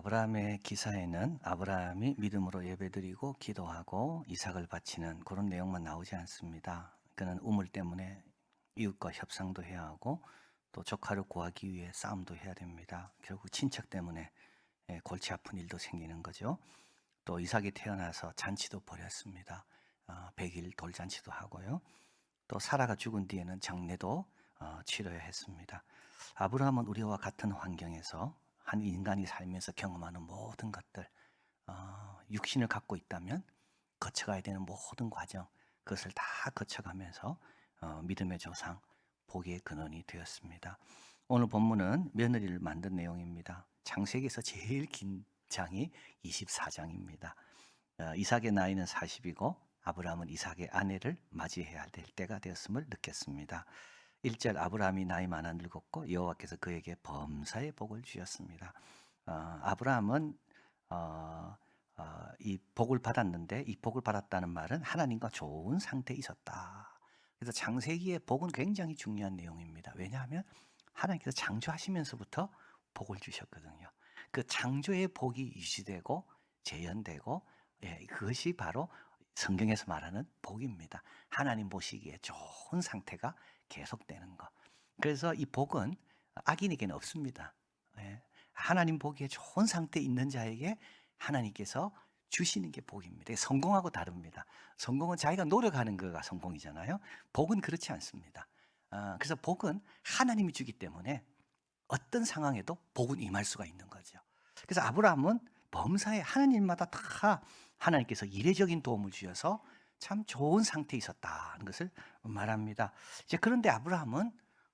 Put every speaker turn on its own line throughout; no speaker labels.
아브라함의 기사에는 아브라함이 믿음으로 예배드리고 기도하고 이삭을 바치는 그런 내용만 나오지 않습니다. 그는 우물 때문에 이웃과 협상도 해야 하고 또 조카를 구하기 위해 싸움도 해야 됩니다. 결국 친척 때문에 골치 아픈 일도 생기는 거죠. 또 이삭이 태어나서 잔치도 벌였습니다. 100일 돌잔치도 하고요. 또 사라가 죽은 뒤에는 장례도 치러야 했습니다. 아브라함은 우리와 같은 환경에서 한 인간이 살면서 경험하는 모든 것들, 육신을 갖고 있다면 거쳐가야 되는 모든 과정, 그것을 다 거쳐가면서 믿음의 조상, 복의 근원이 되었습니다. 오늘 본문은 며느리를 만든 내용입니다. 창세기에서 제일 긴 장이 24장입니다. 이삭의 나이는 40이고 아브라함은 이삭의 아내를 맞이해야 될 때가 되었음을 느꼈습니다. 1절 아브라함이 나이 많아 늙었고 여호와께서 그에게 범사의 복을 주셨습니다. 아브라함은 이 복을 받았는데 이 복을 받았다는 말은 하나님과 좋은 상태에 있었다. 그래서 창세기의 복은 굉장히 중요한 내용입니다. 왜냐하면 하나님께서 창조하시면서부터 복을 주셨거든요. 그 창조의 복이 유지되고 재현되고 그것이 바로 성경에서 말하는 복입니다. 하나님 보시기에 좋은 상태가 계속되는 것. 그래서 이 복은 악인에게는 없습니다. 하나님 보기에 좋은 상태에 있는 자에게 하나님께서 주시는 게 복입니다. 성공하고 다릅니다. 성공은 자기가 노력하는 거가 성공이잖아요. 복은 그렇지 않습니다. 그래서 복은 하나님이 주기 때문에 어떤 상황에도 복은 임할 수가 있는 거죠. 그래서 아브라함은 범사에 하나님마다 다 하나님께서 이례적인 도움을 주셔서 참 좋은 상태에 있었다는 것을 말합니다. 이제 그런데 아브라함은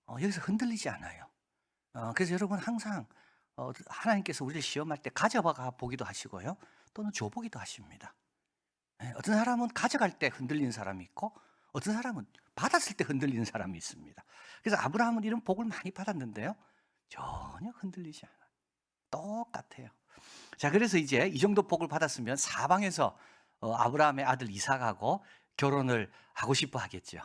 여기서 흔들리지 않아요. 그래서 여러분 항상 하나님께서 우리를 시험할 때 가져가 보기도 하시고요. 또는 줘보기도 하십니다. 어떤 사람은 가져갈 때 흔들리는 사람이 있고 어떤 사람은 받았을 때 흔들리는 사람이 있습니다. 그래서 아브라함은 이런 복을 많이 받았는데요. 전혀 흔들리지 않아요. 똑같아요. 자, 그래서 이제 이 정도 복을 받았으면 사방에서 아브라함의 아들 이삭하고 결혼을 하고 싶어 하겠죠.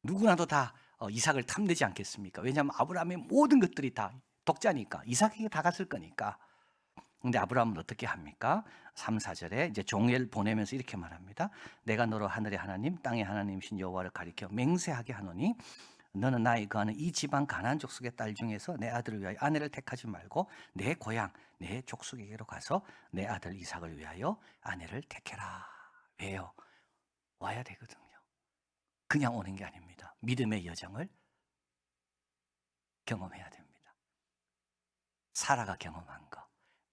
누구나도 다 이삭을 탐내지 않겠습니까? 왜냐하면 아브라함의 모든 것들이 다 독자니까 이삭에게 다 갔을 거니까. 근데 아브라함은 어떻게 합니까? 3, 4절에 이제 종을 보내면서 이렇게 말합니다. 내가 너로 하늘의 하나님 땅의 하나님이신 여호와를 가리켜 맹세하게 하노니 너는 나의 거하는 이 지방 가나안 족속의 딸 중에서 내 아들을 위하여 아내를 택하지 말고 내 고향 내 족속에게로 가서 내 아들 이삭을 위하여 아내를 택해라. 왜요? 와야 되거든요. 그냥 오는 게 아닙니다. 믿음의 여정을 경험해야 됩니다. 사라가 경험한 거,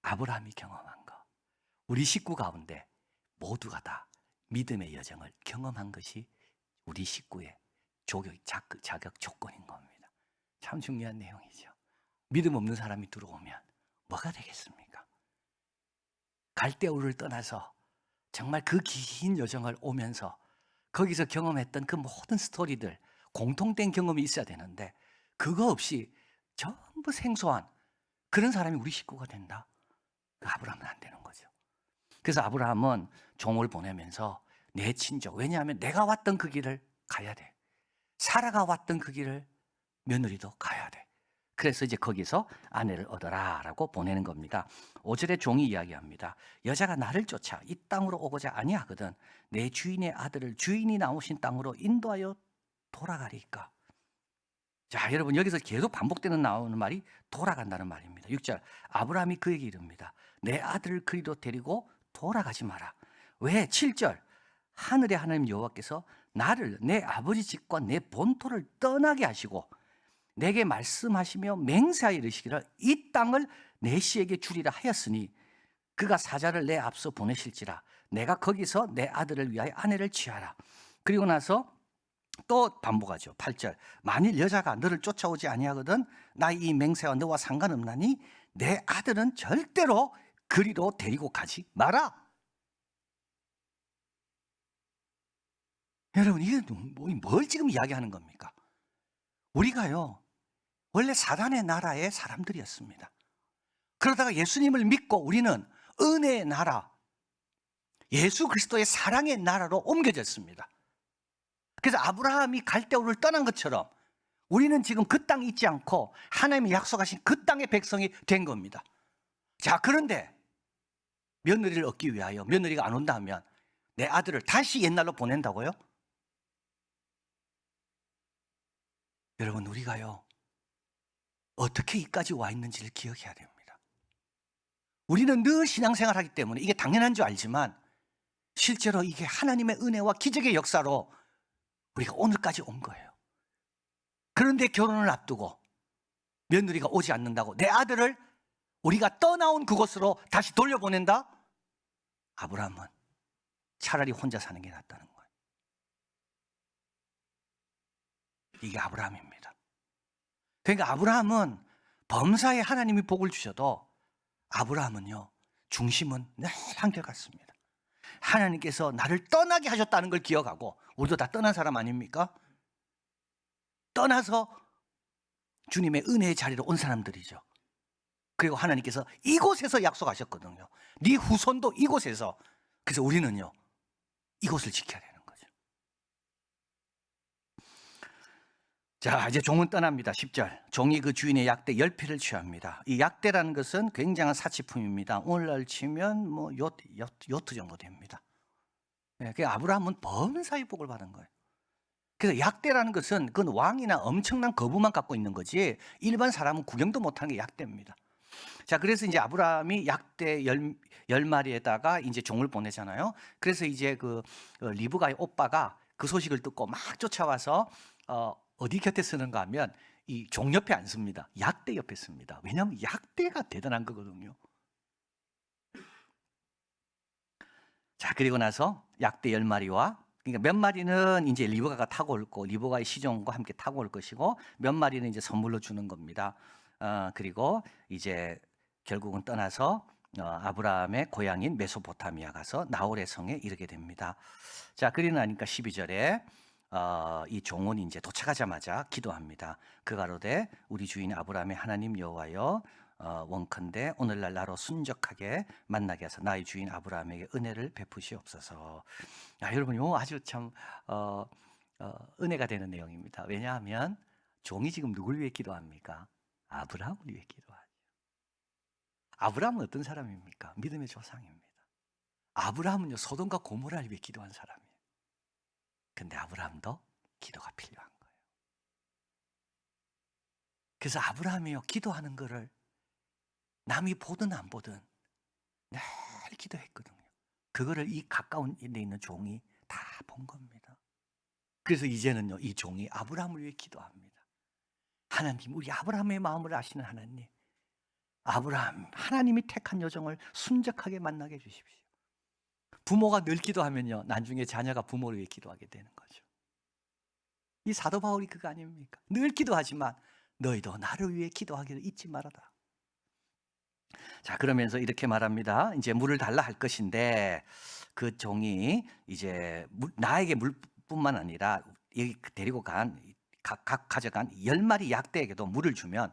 아브라함이 경험한 거, 우리 식구 가운데 모두가 다 믿음의 여정을 경험한 것이 우리 식구의 자격 조건인 겁니다. 참 중요한 내용이죠. 믿음 없는 사람이 들어오면 뭐가 되겠습니까? 갈대우를 떠나서 정말 그 긴 여정을 오면서 거기서 경험했던 그 모든 스토리들, 공통된 경험이 있어야 되는데 그거 없이 전부 생소한 그런 사람이 우리 식구가 된다. 아브라함은 안 되는 거죠. 그래서 아브라함은 종을 보내면서 내 친족, 왜냐하면 내가 왔던 그 길을 가야 돼. 사라가 왔던 그 길을 며느리도 가야 돼. 그래서 이제 거기서 아내를 얻어라 라고 보내는 겁니다. 5절에 종이 이야기합니다. 여자가 나를 쫓아 이 땅으로 오고자 아니하거든 내 주인의 아들을 주인이 나오신 땅으로 인도하여 돌아가리까. 자, 여러분 여기서 계속 반복되는 나오는 말이 돌아간다는 말입니다. 6절 아브라함이 그에게 이릅니다. 내 아들을 그리로 데리고 돌아가지 마라. 왜? 7절 하늘의 하나님 여호와께서 나를 내 아버지 집과 내 본토를 떠나게 하시고 내게 말씀하시며 맹세하여 이르시기를 이 땅을 내 씨에게 주리라 하였으니 그가 사자를 내 앞서 보내실지라 내가 거기서 내 아들을 위하여 아내를 취하라. 그리고 나서 또 반복하죠. 8절 만일 여자가 너를 쫓아오지 아니하거든 나의 이 맹세와 너와 상관없나니 내 아들은 절대로 그리로 데리고 가지 마라. 여러분 이게 뭘 지금 이야기하는 겁니까? 우리가요 원래 사단의 나라의 사람들이었습니다. 그러다가 예수님을 믿고 우리는 은혜의 나라, 예수 그리스도의 사랑의 나라로 옮겨졌습니다. 그래서 아브라함이 갈대우를 떠난 것처럼 우리는 지금 그 땅에 있지 않고 하나님이 약속하신 그 땅의 백성이 된 겁니다. 자, 그런데 며느리를 얻기 위하여 며느리가 안 온다 하면 내 아들을 다시 옛날로 보낸다고요? 여러분, 우리가요 어떻게 이까지 와 있는지를 기억해야 됩니다. 우리는 늘 신앙생활하기 때문에 이게 당연한 줄 알지만 실제로 이게 하나님의 은혜와 기적의 역사로 우리가 오늘까지 온 거예요. 그런데 결혼을 앞두고 며느리가 오지 않는다고 내 아들을 우리가 떠나온 그곳으로 다시 돌려보낸다? 아브라함은 차라리 혼자 사는 게 낫다는 거예요. 이게 아브라함입니다. 그러니까 아브라함은 범사에 하나님이 복을 주셔도 아브라함은요 중심은 늘 한결같습니다. 하나님께서 나를 떠나게 하셨다는 걸 기억하고, 우리도 다 떠난 사람 아닙니까? 떠나서 주님의 은혜의 자리로 온 사람들이죠. 그리고 하나님께서 이곳에서 약속하셨거든요. 네 후손도 이곳에서. 그래서 우리는요 이곳을 지켜야 되는 거죠. 자, 이제 종은 떠납니다. 10절. 종이 그 주인의 약대 10피를 취합니다. 이 약대라는 것은 굉장한 사치품입니다. 오늘날 치면 뭐 요트 정도 됩니다. 네, 그 아브라함은 범사의 복을 받은 거예요. 그래서 약대라는 것은 그건 왕이나 엄청난 거부만 갖고 있는 거지 일반 사람은 구경도 못하는 게 약대입니다. 자, 그래서 이제 아브라함이 약대 10마리에다가 이제 종을 보내잖아요. 그래서 이제 그 리브가의 오빠가 그 소식을 듣고 막 쫓아와서 어디 곁에 쓰는가 하면 이 종 옆에 안 씁니다. 약대 옆에 씁니다. 왜냐하면 약대가 대단한 거거든요. 자, 그리고 나서 약대 10마리와, 그러니까 몇 마리는 이제 리브가가 타고 올 거, 리브가의 시종과 함께 타고 올 것이고 몇 마리는 이제 선물로 주는 겁니다. 그리고 이제 결국은 떠나서 아브라함의 고향인 메소포타미아 가서 나홀의 성에 이르게 됩니다. 자, 그리고 나니까 12절에 이 종은 이제 도착하자마자 기도합니다. 그 가로되 우리 주인 아브라함의 하나님 여호와여, 원컨대 오늘날 나로 순적하게 만나게 하사 나의 주인 아브라함에게 은혜를 베푸시옵소서. 여러분, 이거 아주 참 은혜가 되는 내용입니다. 왜냐하면 종이 지금 누굴 위해 기도합니까? 아브라함을 위해 기도하죠. 아브라함은 어떤 사람입니까? 믿음의 조상입니다. 아브라함은요 소돔과 고모라를 위해 기도한 사람이에요. 근데 아브라함도 기도가 필요한 거예요. 그래서 아브라함이요 기도하는 거를 남이 보든 안 보든 늘 기도했거든요. 그거를 이 가까운 데 있는 종이 다 본 겁니다. 그래서 이제는요 이 종이 아브라함을 위해 기도합니다. 하나님, 우리 아브라함의 마음을 아시는 하나님, 아브라함, 하나님이 택한 여정을 순적하게 만나게 해주십시오. 부모가 늘 기도하면요 나중에 자녀가 부모를 위해 기도하게 되는 거죠. 이 사도 바울이 그거 아닙니까? 늘 기도하지만 너희도 나를 위해 기도하기를 잊지 말아라. 자, 그러면서 이렇게 말합니다. 이제 물을 달라 할 것인데 그 종이 이제 나에게 물뿐만 아니라 데리고 각 가져간 10마리 약대에게도 물을 주면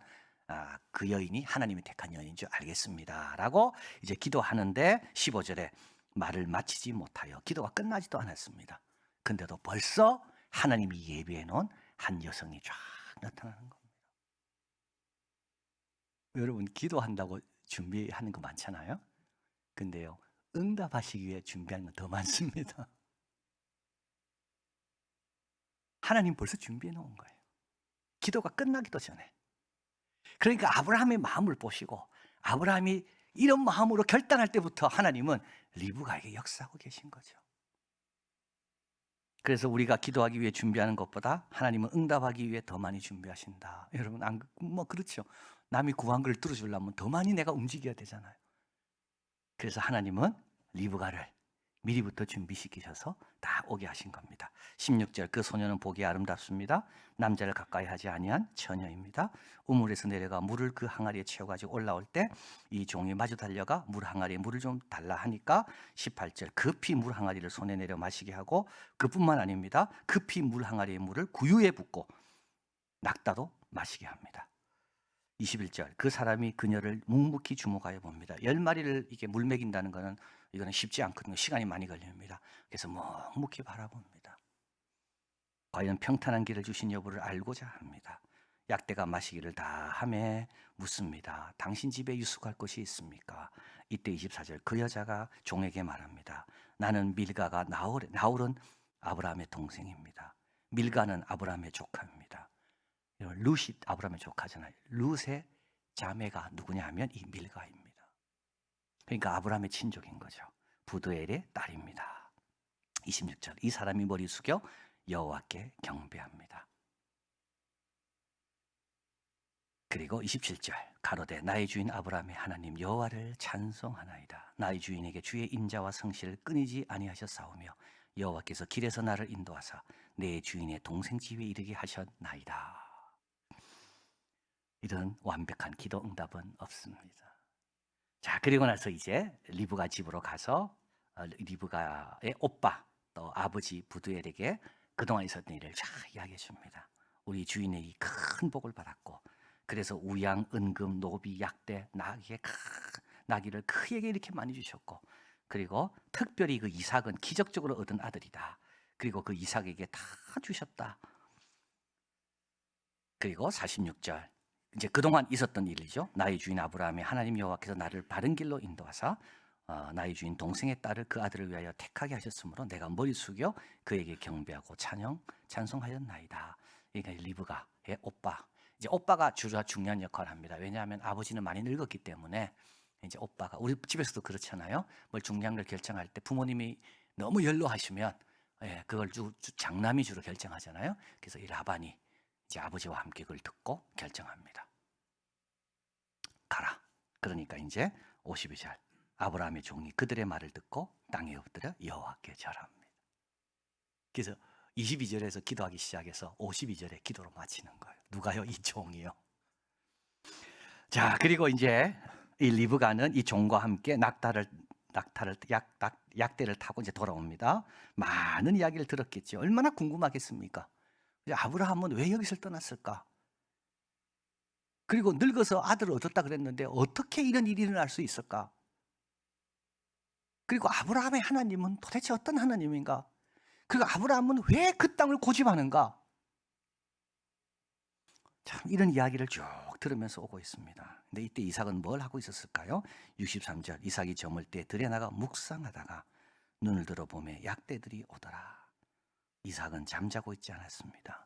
그 여인이 하나님이 택한 여인인 줄 알겠습니다 라고 이제 기도하는데 15절에 말을 마치지 못하여 기도가 끝나지도 않았습니다. 근데도 벌써 하나님이 예비해 놓은 한 여성이 쫙 나타나는 겁니다. 여러분, 기도한다고 준비하는 거 많잖아요. 근데요 응답하시기 위해 준비하는 건 더 많습니다. 하나님 벌써 준비해 놓은 거예요. 기도가 끝나기도 전에. 그러니까 아브라함의 마음을 보시고 아브라함이 이런 마음으로 결단할 때부터 하나님은 리브가에게 역사하고 계신 거죠. 그래서 우리가 기도하기 위해 준비하는 것보다 하나님은 응답하기 위해 더 많이 준비하신다. 여러분, 뭐 그렇죠. 남이 구한 걸 들어주려면 더 많이 내가 움직여야 되잖아요. 그래서 하나님은 리브가를 미리부터 준비시키셔서 다 오게 하신 겁니다. 16절, 그 소녀는 보기 아름답습니다. 남자를 가까이 하지 아니한 처녀입니다. 우물에서 내려가 물을 그 항아리에 채워가지고 올라올 때 이 종이 마주 달려가 물 항아리에 물을 좀 달라 하니까 18절, 급히 물 항아리를 손에 내려 마시게 하고, 그뿐만 아닙니다. 급히 물 항아리의 물을 구유에 붓고 낙다도 마시게 합니다. 21절, 그 사람이 그녀를 묵묵히 주목하여 봅니다. 10마리를 이게 물 먹인다는 것은 이거는 쉽지 않거든요. 시간이 많이 걸립니다. 그래서 묵묵히 바라봅니다. 과연 평탄한 길을 주신 여부를 알고자 합니다. 약대가 마시기를 다 하매 묻습니다. 당신 집에 유숙할 곳이 있습니까? 이때 24절 그 여자가 종에게 말합니다. 나는 밀가가 나홀은 아브라함의 동생입니다. 밀가는 아브라함의 조카입니다. 룻이 아브라함의 조카잖아요. 룻의 자매가 누구냐 하면 이 밀가입니다. 그러니까 아브라함의 친족인 거죠. 부두엘의 딸입니다. 26절 이 사람이 머리 숙여 여호와께 경배합니다. 그리고 27절 가로되 나의 주인 아브라함의 하나님 여호와를 찬송하나이다. 나의 주인에게 주의 인자와 성실을 끊이지 아니하셨사오며 여호와께서 길에서 나를 인도하사 내 주인의 동생 집에 이르게 하셨나이다. 이런 완벽한 기도 응답은 없습니다. 자, 그리고 나서 이제 리브가 집으로 가서 리브가의 오빠 또 아버지 부두엘에게 그동안 있었던 일을 잘 이야기해 줍니다. 우리 주인의 이 큰 복을 받았고 그래서 우양, 은금, 노비, 약대, 나귀를 크게 이렇게 많이 주셨고 그리고 특별히 그 이삭은 기적적으로 얻은 아들이다. 그리고 그 이삭에게 다 주셨다. 그리고 46절 이제 그동안 있었던 일이죠. 나의 주인 아브라함의 하나님 여호와께서 나를 바른 길로 인도하사 나의 주인 동생의 딸을 그 아들을 위하여 택하게 하셨으므로 내가 머리 숙여 그에게 경배하고 찬송하였나이다. 그러니까 리브가의 오빠. 이제 오빠가 주로 중요한 역할을 합니다. 왜냐하면 아버지는 많이 늙었기 때문에 이제 오빠가 우리 집에서도 그렇잖아요. 뭘 중요한 걸 결정할 때 부모님이 너무 연로하시면 그걸 장남이 주로 결정하잖아요. 그래서 이 라반이 이제 아버지와 함께 그걸 듣고 결정합니다. 가라. 그러니까 이제 52절 아브라함의 종이 그들의 말을 듣고 땅에 엎드려 여호와께 절합니다. 그래서 22절에서 기도하기 시작해서 52절에 기도로 마치는 거예요. 누가요? 이 종이요. 자, 그리고 이제 이 리브가는 이 종과 함께 약대를 타고 이제 돌아옵니다. 많은 이야기를 들었겠죠. 얼마나 궁금하겠습니까? 아브라함은 왜 여기서 떠났을까? 그리고 늙어서 아들을 얻었다 그랬는데 어떻게 이런 일이 일어날 수 있을까? 그리고 아브라함의 하나님은 도대체 어떤 하나님인가? 그리고 아브라함은 왜 그 땅을 고집하는가? 참 이런 이야기를 쭉 들으면서 오고 있습니다. 근데 이때 이삭은 뭘 하고 있었을까요? 63절 이삭이 저물 때 들에 나가 묵상하다가 눈을 들어 보매 약대들이 오더라. 이삭은 잠자고 있지 않았습니다.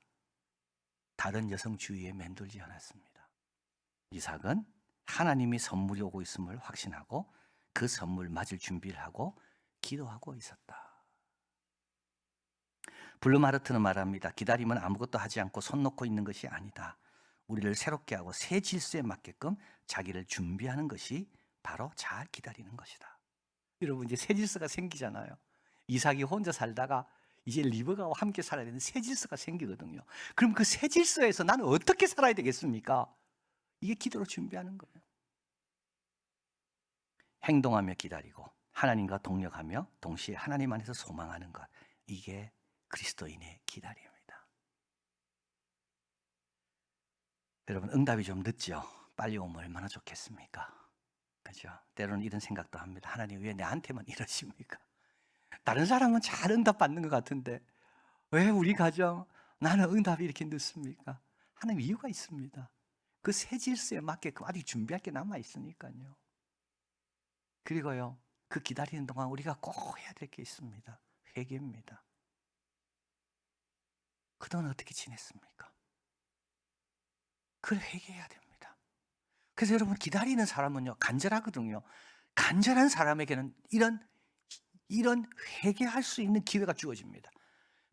다른 여성 주위에 맴돌지 않았습니다. 이삭은 하나님이 선물이 오고 있음을 확신하고 그 선물 맞을 준비를 하고 기도하고 있었다. 블루마르트는 말합니다. 기다림은 아무것도 하지 않고 손 놓고 있는 것이 아니다. 우리를 새롭게 하고 새 질서에 맞게끔 자기를 준비하는 것이 바로 잘 기다리는 것이다. 여러분 이제 새 질서가 생기잖아요. 이삭이 혼자 살다가 이제 리브가와 함께 살아야 되는 새 질서가 생기거든요. 그럼 그 새 질서에서 나는 어떻게 살아야 되겠습니까? 이게 기도로 준비하는 거예요. 행동하며 기다리고 하나님과 동력하며 동시에 하나님 안에서 소망하는 것. 이게 그리스도인의 기다림입니다. 여러분 응답이 좀 늦죠? 빨리 오면 얼마나 좋겠습니까? 그죠? 때로는 이런 생각도 합니다. 하나님 왜 나한테만 이러십니까? 다른 사람은 잘 응답 받는 것 같은데 왜 우리 가정 나는 응답이 이렇게 늦습니까? 하나님 이유가 있습니다. 그 새 질서에 맞게끔 아직 준비할 게 남아 있으니까요. 그리고요 그 기다리는 동안 우리가 꼭 해야 될 게 있습니다. 회개입니다. 그동안 어떻게 지냈습니까? 그걸 회개해야 됩니다. 그래서 여러분 기다리는 사람은요 간절하거든요. 간절한 사람에게는 이런 회개할 수 있는 기회가 주어집니다.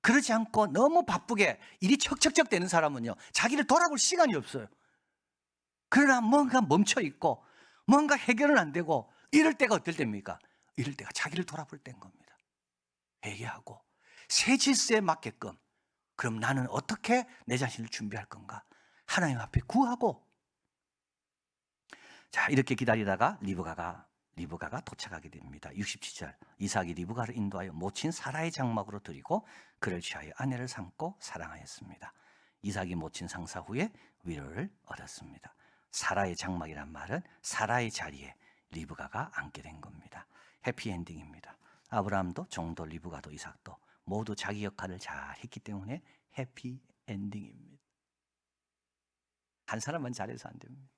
그러지 않고 너무 바쁘게 일이 척척척 되는 사람은요 자기를 돌아볼 시간이 없어요. 그러나 뭔가 멈춰 있고 뭔가 해결은 안 되고 이럴 때가 어떨 때입니까? 이럴 때가 자기를 돌아볼 때인 겁니다. 회개하고 새 질서에 맞게끔 그럼 나는 어떻게 내 자신을 준비할 건가? 하나님 앞에 구하고 자 이렇게 기다리다가 리브가가 도착하게 됩니다. 67절 이삭이 리브가를 인도하여 모친 사라의 장막으로 들이고 그를 취하여 아내를 삼고 사랑하였습니다. 이삭이 모친 상사 후에 위로를 얻었습니다. 사라의 장막이란 말은 사라의 자리에 리브가가 앉게 된 겁니다. 해피엔딩입니다. 아브라함도 종도 리브가도 이삭도 모두 자기 역할을 잘 했기 때문에 해피엔딩입니다. 한 사람만 잘해서 안 됩니다.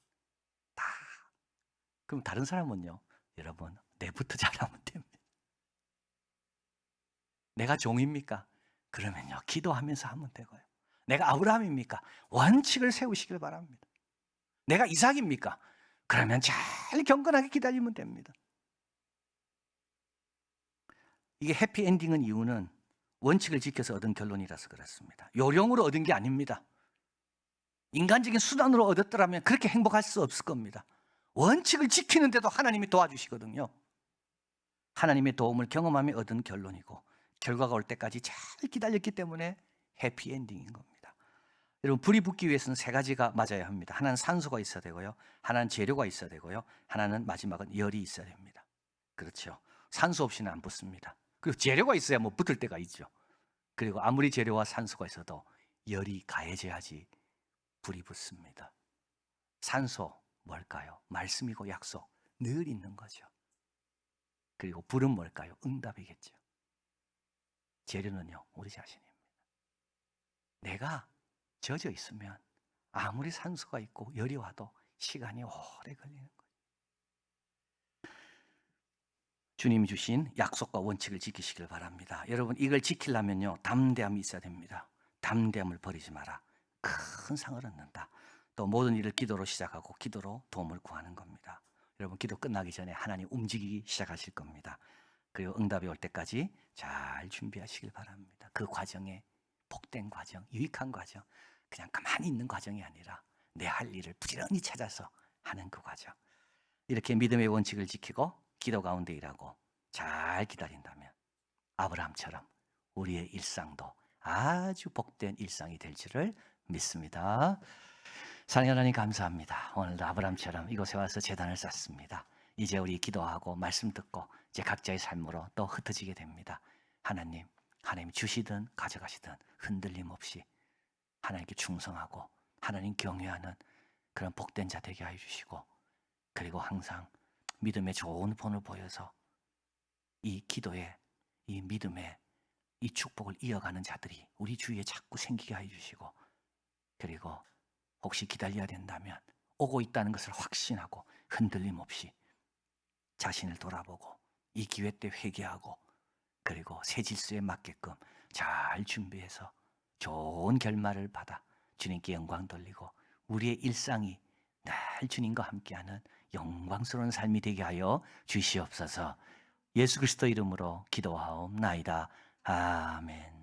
그럼 다른 사람은요, 여러분, 내부터 잘하면 됩니다. 내가 종입니까? 그러면요, 기도하면서 하면 되고요. 내가 아브라함입니까? 원칙을 세우시길 바랍니다. 내가 이삭입니까? 그러면 잘 경건하게 기다리면 됩니다. 이게 해피엔딩은 이유는 원칙을 지켜서 얻은 결론이라서 그렇습니다. 요령으로 얻은 게 아닙니다. 인간적인 수단으로 얻었더라면 그렇게 행복할 수 없을 겁니다. 원칙을 지키는데도 하나님이 도와주시거든요. 하나님의 도움을 경험하며 얻은 결론이고 결과가 올 때까지 잘 기다렸기 때문에 해피엔딩인 겁니다. 여러분, 불이 붙기 위해서는 세 가지가 맞아야 합니다. 하나는 산소가 있어야 되고요, 하나는 재료가 있어야 되고요, 하나는 마지막은 열이 있어야 됩니다. 그렇죠. 산소 없이는 안 붙습니다. 그리고 재료가 있어야 뭐 붙을 때가 있죠. 그리고 아무리 재료와 산소가 있어도 열이 가해져야지 불이 붙습니다. 산소 뭘까요? 말씀이고 약속, 늘 있는 거죠. 그리고 불은 뭘까요? 응답이겠죠. 재료는요, 우리 자신입니다. 내가 젖어 있으면 아무리 산소가 있고 열이 와도 시간이 오래 걸리는 거예요. 주님이 주신 약속과 원칙을 지키시길 바랍니다. 여러분, 이걸 지키려면요, 담대함이 있어야 됩니다. 담대함을 버리지 마라. 큰 상을 얻는다. 또 모든 일을 기도로 시작하고 기도로 도움을 구하는 겁니다. 여러분, 기도 끝나기 전에 하나님 움직이기 시작하실 겁니다. 그리고 응답이 올 때까지 잘 준비하시길 바랍니다. 그 과정에 복된 과정, 유익한 과정, 그냥 가만히 있는 과정이 아니라 내 할 일을 부지런히 찾아서 하는 그 과정. 이렇게 믿음의 원칙을 지키고 기도 가운데 일하고 잘 기다린다면 아브라함처럼 우리의 일상도 아주 복된 일상이 될 줄을 믿습니다. 사랑하는 하나님, 감사합니다. 오늘도 아브라함처럼 이곳에 와서 제단을 쌓습니다. 이제 우리 기도하고 말씀 듣고 이제 각자의 삶으로 또 흩어지게 됩니다. 하나님 주시든 가져가시든 흔들림 없이 하나님께 충성하고 하나님 경외하는 그런 복된 자 되게 해주시고, 그리고 항상 믿음의 좋은 본을 보여서 이 기도에, 이 믿음에, 이 축복을 이어가는 자들이 우리 주위에 자꾸 생기게 해주시고, 그리고 혹시 기다려야 된다면 오고 있다는 것을 확신하고 흔들림 없이 자신을 돌아보고 이 기회 때 회개하고, 그리고 새 질서에 맞게끔 잘 준비해서 좋은 결말을 받아 주님께 영광 돌리고 우리의 일상이 늘 주님과 함께하는 영광스러운 삶이 되게 하여 주시옵소서. 예수 그리스도 이름으로 기도하옵나이다. 아멘.